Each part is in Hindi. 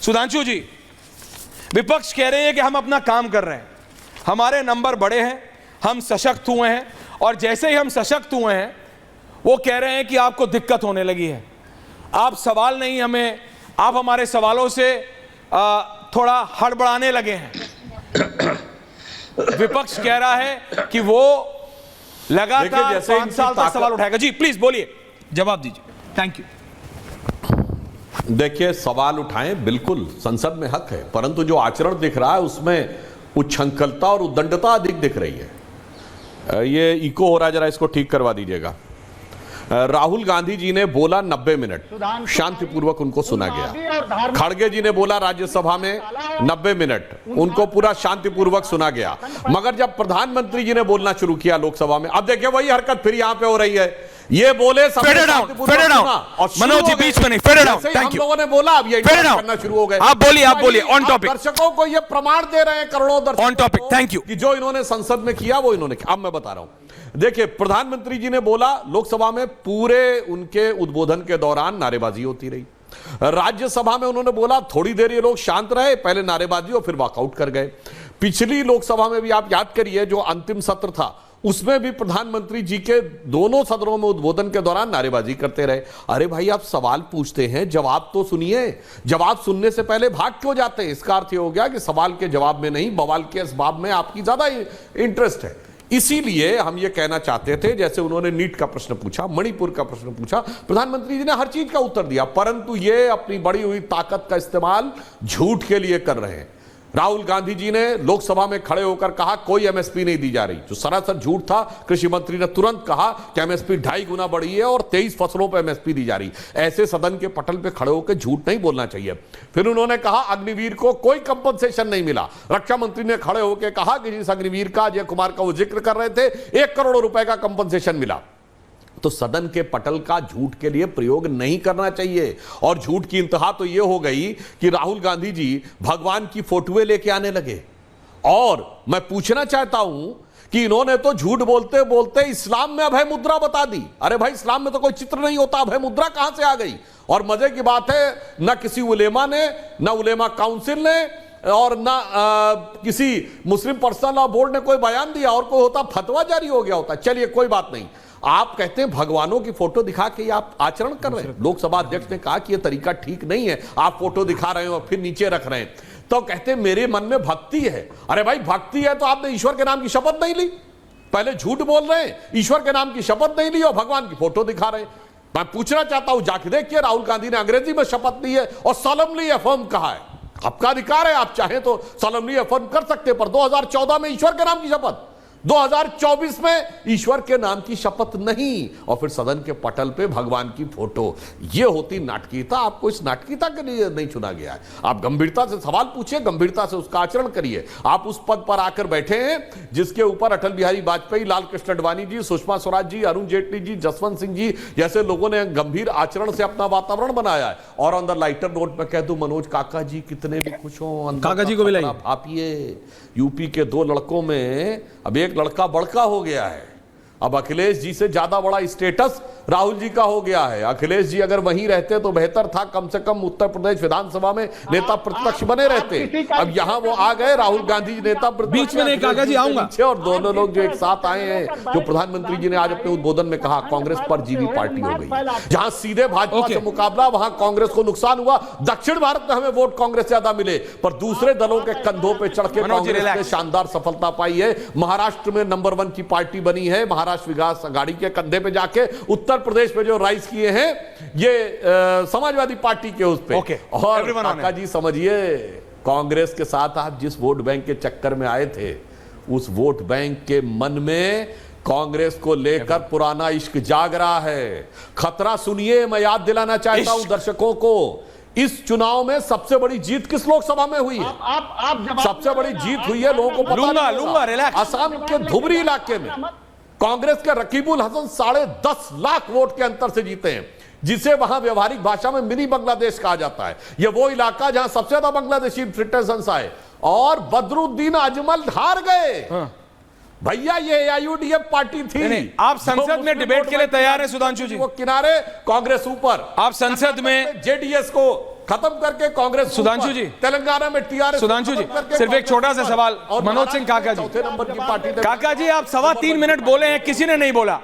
सुधांशु जी, विपक्ष कह रहे हैं कि हम अपना काम कर रहे हैं, हमारे नंबर बड़े हैं, हम सशक्त हुए हैं, और जैसे ही हम सशक्त हुए हैं वो कह रहे हैं कि आपको दिक्कत होने लगी है, आप सवाल नहीं हमें, आप हमारे सवालों से थोड़ा हड़बड़ाने लगे हैं। विपक्ष कह रहा है कि वो लगातार 5 साल तक सवाल उठाएगा। जी प्लीज बोलिए, जवाब दीजिए। Thank you. देखिए, सवाल उठाएं, बिल्कुल संसद में हक है, परंतु जो आचरण दिख रहा है उसमें उच्छृंखलता और उद्दंडता अधिक दिख रही है। ये इको हो रहा है, जरा इसको ठीक करवा दीजिएगा। राहुल गांधी जी ने बोला 90 मिनट, शांतिपूर्वक उनको सुना गया। खड़गे जी ने बोला राज्यसभा में 90 मिनट, उनको पूरा शांतिपूर्वक सुना गया। मगर जब प्रधानमंत्री जी ने बोलना शुरू किया लोकसभा में, अब देखिए वही हरकत फिर यहां पे हो रही है। ये बोले मनोज जी बीच में नहीं, हम लोगों ने बोला, अब ये करना शुरू हो गए। आप बोलिए ऑन टॉपिक। दर्शकों को ये प्रमाण दे रहे हैं, करोड़ों दर्शक ऑन टॉपिक। Thank you. कि जो इन्होंने संसद में किया वो इन्होंने किया। अब मैं बता रहा हूं, देखिए प्रधानमंत्री जी ने बोला लोकसभा में, पूरे उनके उद्बोधन के दौरान नारेबाजी होती रही। राज्यसभा में उन्होंने बोला थोड़ी देर ये लोग शांत रहे, पहले नारेबाजी और फिर वॉकआउट कर गए। पिछली लोकसभा में भी आप याद करिए, जो अंतिम सत्र था उसमें भी प्रधानमंत्री जी के दोनों सदनों में उद्बोधन के दौरान नारेबाजी करते रहे। अरे भाई, आप सवाल पूछते हैं, जवाब तो सुनिए। जवाब सुनने से पहले भाग क्यों जाते हैं? इसका अर्थ ये हो गया कि सवाल के जवाब में नहीं, बवाल के असबाब में आपकी ज्यादा इंटरेस्ट है। इसीलिए हम ये कहना चाहते थे, जैसे उन्होंने नीट का प्रश्न पूछा, मणिपुर का प्रश्न पूछा, प्रधानमंत्री जी ने हर चीज का उत्तर दिया, परंतु ये अपनी बढ़ी हुई ताकत का इस्तेमाल झूठ के लिए कर रहे हैं। राहुल गांधी जी ने लोकसभा में खड़े होकर कहा कोई एमएसपी नहीं दी जा रही, जो सरासर झूठ था। कृषि मंत्री ने तुरंत कहा कि एमएसपी 2.5 गुना बढ़ी है और 23 फसलों पर एमएसपी दी जा रही। ऐसे सदन के पटल पे खड़े होकर झूठ नहीं बोलना चाहिए। फिर उन्होंने कहा अग्निवीर को कोई कंपनसेशन नहीं मिला। रक्षा मंत्री ने खड़े होकर कहा कि जिस अग्निवीर का अजय कुमार का वो जिक्र कर रहे थे, 1 करोड़ रुपए का कंपनसेशन मिला। तो सदन के पटल का झूठ के लिए प्रयोग नहीं करना चाहिए। और झूठ की इंतहा तो यह हो गई कि राहुल गांधी जी भगवान की फोटोएं लेके आने लगे। और मैं पूछना चाहता हूं कि इन्होंने तो झूठ बोलते बोलते इस्लाम में अभय मुद्रा बता दी। अरे भाई, इस्लाम में तो कोई चित्र नहीं होता, अभय मुद्रा कहां से आ गई? और मजे की बात है, ना किसी उलेमा ने, ना उलेमा काउंसिल ने, और ना किसी मुस्लिम पर्सनल लॉ बोर्ड ने कोई बयान दिया, और कोई होता फतवा जारी हो गया होता। चलिए कोई बात नहीं, आप कहते हैं भगवानों की फोटो दिखा के आप आचरण कर रहे हैं। लोकसभा अध्यक्ष ने कहा कि यह तरीका ठीक नहीं है, आप फोटो दिखा रहे हैं और फिर नीचे रख रहे हैं। तो कहते हैं मेरे मन में भक्ति है। अरे भाई, भक्ति है तो आपने ईश्वर के नाम की शपथ नहीं ली। पहले झूठ बोल रहे हैं, ईश्वर के नाम की शपथ नहीं ली और भगवान की फोटो दिखा रहे हैं। मैं पूछना चाहता हूं, जाके देखिए, राहुल गांधी ने अंग्रेजी में शपथ ली है और सॉलमली अफर्म कहा है। आपका अधिकार है, आप चाहें तो सॉलमली अफर्म कर सकते हैं, पर 2014 में ईश्वर के नाम की शपथ, 2024 में ईश्वर के नाम की शपथ नहीं, और फिर सदन के पटल पे भगवान की फोटो। यह होती नाटकीयता। आपको इस नाटकीयता के लिए नहीं चुना गया है। आप गंभीरता से सवाल पूछिए, गंभीरता से उसका आचरण करिए। आप उस पद पर आकर बैठे हैं जिसके ऊपर अटल बिहारी वाजपेयी, लाल कृष्ण आडवाणी जी, सुषमा स्वराज जी, अरुण जेटली जी, जसवंत सिंह जी जैसे लोगों ने गंभीर आचरण से अपना वातावरण बनाया है। और ऑन द लाइटर नोट में कह दूं, मनोज काका जी कितने भी खुश हो, काका जी को भी लाइए। भापिए, यूपी के 2 लड़कों में अब एक लड़का बड़का हो गया है। अब अखिलेश जी से ज्यादा बड़ा स्टेटस राहुल जी का हो गया है। अखिलेश जी अगर वहीं रहते तो बेहतर था, कम से कम उत्तर प्रदेश विधानसभा में नेता प्रतिपक्ष बने रहते। अब यहां वो आ गए, राहुल गांधी जी नेता बीच में नहीं, काका जी आऊंगा। और दोनों लोग जो एक साथ आए हैं, जो प्रधानमंत्री जी ने आज अपने उद्बोधन में कहा, कांग्रेस पर जीवी पार्टी हो गई। जहां सीधे भाजपा से मुकाबला, वहां कांग्रेस को नुकसान हुआ। दक्षिण भारत में हमें वोट कांग्रेस ज्यादा मिले, पर दूसरे दलों के कंधों पर चढ़ के कांग्रेस ने शानदार सफलता पाई है। महाराष्ट्र में नंबर 1 की पार्टी बनी है, महाराष्ट्र विकास आघाड़ी के कंधे पे जाके। उत्तर प्रदेश में जो राइज किए हैं ये समाजवादी पार्टी के उस पे। और काका जी समझिए, कांग्रेस के साथ आप जिस वोट बैंक के चक्कर में आए थे, उस वोट बैंक के मन में कांग्रेस को लेकर पुराना इश्क जाग रहा है। खतरा सुनिए, मैं याद दिलाना चाहता हूं दर्शकों को, इस चुनाव में सबसे बड़ी जीत किस लोकसभा में हुई है? सबसे बड़ी जीत हुई है, लोगों को पता नहीं, असम के धुबरी इलाके में कांग्रेस के रकीबुल हसन 10.5 लाख वोट के अंतर से जीते हैं, जिसे वहां व्यवहारिक भाषा में मिनी बांग्लादेश कहा जाता है। यह वो इलाका जहां सबसे ज्यादा बांग्लादेशी सिटीजन्स आए, और बदरुद्दीन अजमल हार गए। भैया, ये AIUDF पार्टी थी। नहीं, आप संसद में डिबेट के लिए तैयार हैं सुधांशु जी? वो किनारे, कांग्रेस ऊपर। आप संसद में JDS को खत्म करके कांग्रेस सुधांशु जी, तेलंगाना में टीआरएस, सुधांशु जी, सिर्फ एक छोटा सा सवाल, मनोज सिंह काका जी, चौथे नंबर की पार्टी। काका जी आप 3.25 मिनट बोले हैं, किसी ने नहीं बोला।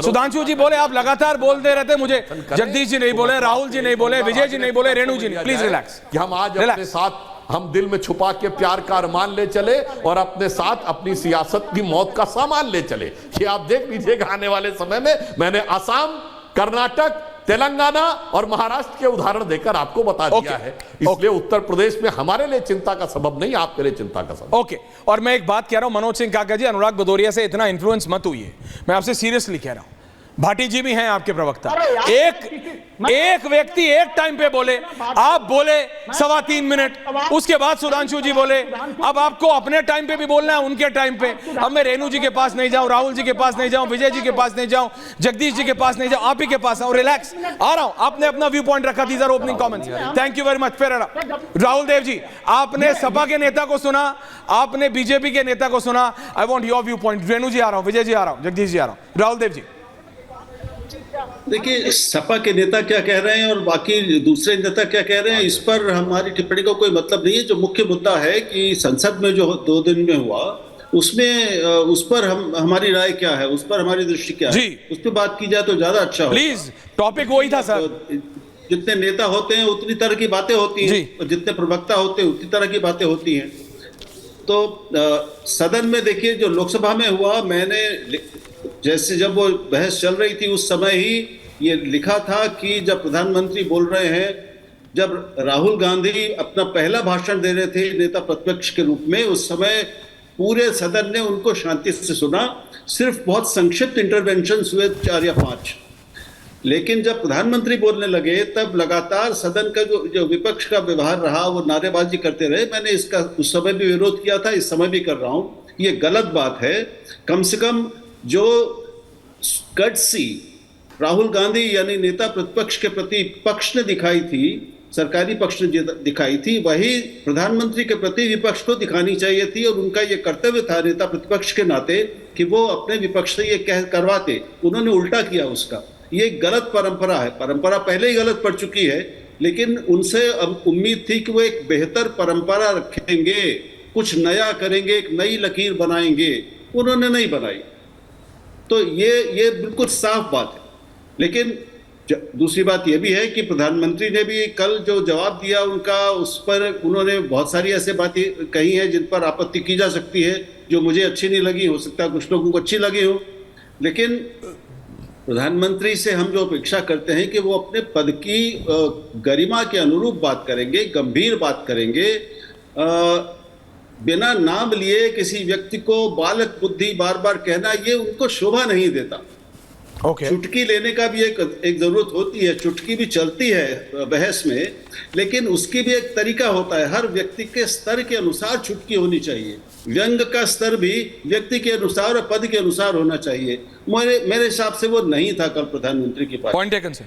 सुधांशु जी बोले, आप लगातार बोलते रहते, मुझे जगदीश जी नहीं बोले, राहुल जी नहीं बोले, विजय जी नहीं बोले, रेणु जी नहीं। Please relax. कि हम आज अपने साथ, हम दिल में छुपा के प्यार का अरमान ले चले और अपने साथ अपनी सियासत की मौत का सामान ले चले। कि आप देख लीजिएगा आने वाले समय में, मैंने असम, कर्नाटक, तेलंगाना और महाराष्ट्र के उदाहरण देकर आपको बता दिया है। इसलिए उत्तर प्रदेश में हमारे लिए चिंता का सबब नहीं, आपके लिए चिंता का सबब। ओके, और मैं एक बात कह रहा हूं मनोज सिंह काका जी, अनुराग भदौरिया से इतना इन्फ्लुएंस मत हुई है, मैं आपसे सीरियसली कह रहा हूं। भाटी जी भी हैं आपके प्रवक्ता, एक व्यक्ति एक टाइम पे बोले, आप बोले 3.25 मिनट, उसके बाद सुधांशु जी बोले, अब आपको अपने टाइम पे भी बोलना है, उनके टाइम पे। अब मैं रेणु जी के पास नहीं जाऊं, राहुल जी के पास नहीं जाऊं, विजय जी के पास नहीं जाऊं, जगदीश जी के पास नहीं जाऊं, आप ही के पास आऊं। रिलैक्स, आ रहा हूं। आपने अपना व्यू पॉइंट रखा, these are opening comments, thank you very much. फिर राहुल देव जी, आपने सपा के नेता को सुना, आपने बीजेपी के नेता को सुना, I want your viewpoint. Renu ji आ रहा हूं, विजय जी आ रहा हूं, जगदीश जी आ रहा हूं, राहुल देव जी। देखिए, सपा के नेता क्या कह रहे हैं और बाकी दूसरे नेता क्या कह रहे हैं, इस पर हमारी टिप्पणी का कोई मतलब नहीं है। जो मुख्य मुद्दा है कि संसद में जो 2 दिन में हुआ, उसमें उस पर हमारी राय क्या है, उस पर हमारी दृष्टि क्या है, उस पर बात की जाए तो ज्यादा अच्छा हो। प्लीज, टॉपिक वही था सर। जितने नेता होते हैं उतनी तरह की बातें होती हैं, और जितने प्रवक्ता होते हैं उतनी तरह की बातें होती हैं। तो सदन में देखिए, जो लोकसभा में हुआ, मैंने जैसे जब वो बहस चल रही थी उस समय ही ये लिखा था कि जब प्रधानमंत्री बोल रहे हैं, जब राहुल गांधी अपना पहला भाषण दे रहे थे नेता प्रतिपक्ष के रूप में, उस समय पूरे सदन ने उनको शांति से सुना। सिर्फ बहुत संक्षिप्त इंटरवेंशन हुए 4 या 5, लेकिन जब प्रधानमंत्री बोलने लगे तब लगातार सदन का जो विपक्ष का व्यवहार रहा, वो नारेबाजी करते रहे। मैंने इसका उस समय भी विरोध किया था, इस समय भी कर रहा हूँ। ये गलत बात है। कम से कम जो गट्सी राहुल गांधी यानी नेता प्रतिपक्ष के प्रति पक्ष ने दिखाई थी, सरकारी पक्ष ने दिखाई थी, वही प्रधानमंत्री के प्रति विपक्ष को दिखानी चाहिए थी। और उनका ये कर्तव्य था नेता प्रतिपक्ष के नाते कि वो अपने विपक्ष से ये करवाते। उन्होंने उल्टा किया उसका। ये गलत परंपरा है, परंपरा पहले ही गलत पड़ चुकी है, लेकिन उनसे अब उम्मीद थी कि वो एक बेहतर परंपरा रखेंगे, कुछ नया करेंगे, एक नई लकीर बनाएंगे। उन्होंने नहीं बनाई। तो ये बिल्कुल साफ बात है। लेकिन दूसरी बात यह भी है कि प्रधानमंत्री ने भी कल जो जवाब दिया उनका, उस पर उन्होंने बहुत सारी ऐसे बातें कही हैं जिन पर आपत्ति की जा सकती है, जो मुझे अच्छी नहीं लगी, हो सकता है कुछ लोगों को अच्छी लगी हो। लेकिन प्रधानमंत्री से हम जो अपेक्षा करते हैं कि वो अपने पद की गरिमा के अनुरूप बात करेंगे, गंभीर बात करेंगे, बिना नाम लिए किसी व्यक्ति को बालक बुद्धि बार बार कहना, ये उनको शोभा नहीं देता। चुटकी लेने का भी एक जरूरत होती है, चुटकी भी चलती है बहस में, लेकिन उसकी भी एक तरीका होता है। हर व्यक्ति के स्तर के अनुसार चुटकी होनी चाहिए। व्यंग का स्तर भी व्यक्ति के अनुसार और पद के अनुसार होना चाहिए। मेरे हिसाब से वो नहीं था कल प्रधानमंत्री की बात। Point taken sir.